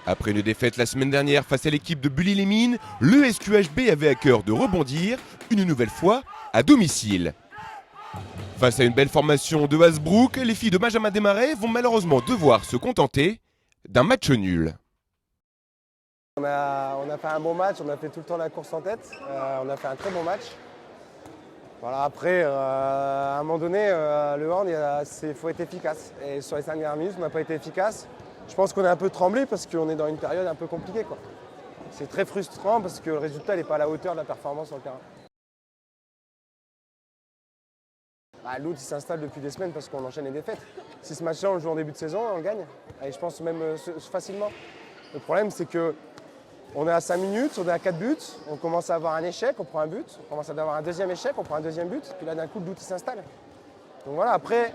Après une défaite la semaine dernière face à l'équipe de Bully-les-Mines, le SQHB avait à cœur de rebondir, une nouvelle fois, à domicile. Face à une belle formation de Hasbrook, les filles de Benjamin Desmarais vont malheureusement devoir se contenter d'un match nul. On a fait un bon match, on a fait tout le temps la course en tête, on a fait un très bon match. Voilà, après, à un moment donné, le hand, il faut être efficace. Et sur les 5 dernières minutes, on n'a pas été efficace. Je pense qu'on est un peu tremblé parce qu'on est dans une période un peu compliquée, quoi. C'est très frustrant parce que le résultat n'est pas à la hauteur de la performance sur le terrain. L'autre, il s'installe depuis des semaines parce qu'on enchaîne les défaites. Si ce match-là, on le joue en début de saison, on gagne. Et je pense même facilement. Le problème, c'est que on est à 5 minutes, on est à 4 buts, on commence à avoir un échec, on prend un but, on commence à avoir un deuxième échec, on prend un deuxième but, puis là d'un coup le doute il s'installe. Donc voilà, après,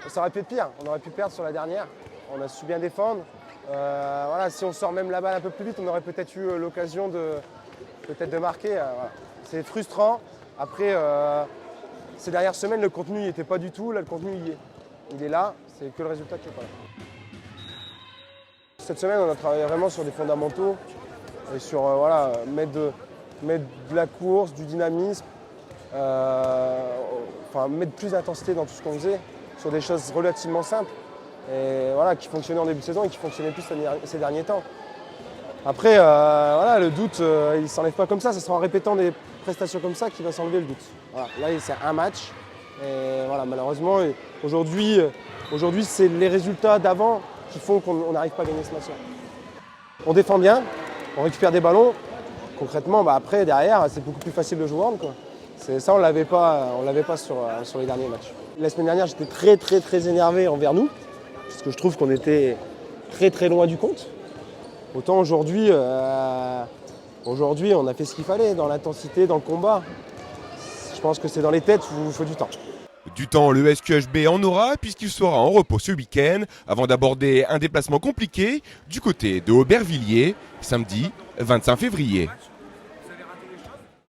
ça aurait pu être pire, on aurait pu perdre sur la dernière, on a su bien défendre. Voilà, si on sort même la balle un peu plus vite, on aurait peut-être eu l'occasion de marquer. Voilà. C'est frustrant. Après, ces dernières semaines, le contenu n'y était pas du tout, là le contenu il est là, c'est que le résultat qui est pas là. Cette semaine, on a travaillé vraiment sur des fondamentaux et sur voilà, mettre de la course, du dynamisme, mettre plus d'intensité dans tout ce qu'on faisait, sur des choses relativement simples et voilà, qui fonctionnaient en début de saison et qui fonctionnaient plus ces derniers temps. Après, voilà, le doute, il ne s'enlève pas comme ça, sera en répétant des prestations comme ça qu'il va s'enlever le doute. Voilà, là, c'est un match et voilà, malheureusement, aujourd'hui, c'est les résultats d'avant qui font qu'on n'arrive pas à gagner ce match-là. On défend bien, on récupère des ballons. Concrètement, après, derrière, c'est beaucoup plus facile de jouer au hand, quoi. Ça, on ne l'avait pas sur les derniers matchs. La semaine dernière, j'étais très énervé envers nous, parce que je trouve qu'on était très loin du compte. Autant aujourd'hui, on a fait ce qu'il fallait, dans l'intensité, dans le combat. Je pense que c'est dans les têtes où il faut du temps. Du temps, le SQHB en aura puisqu'il sera en repos ce week-end avant d'aborder un déplacement compliqué du côté de Aubervilliers, samedi 25 février.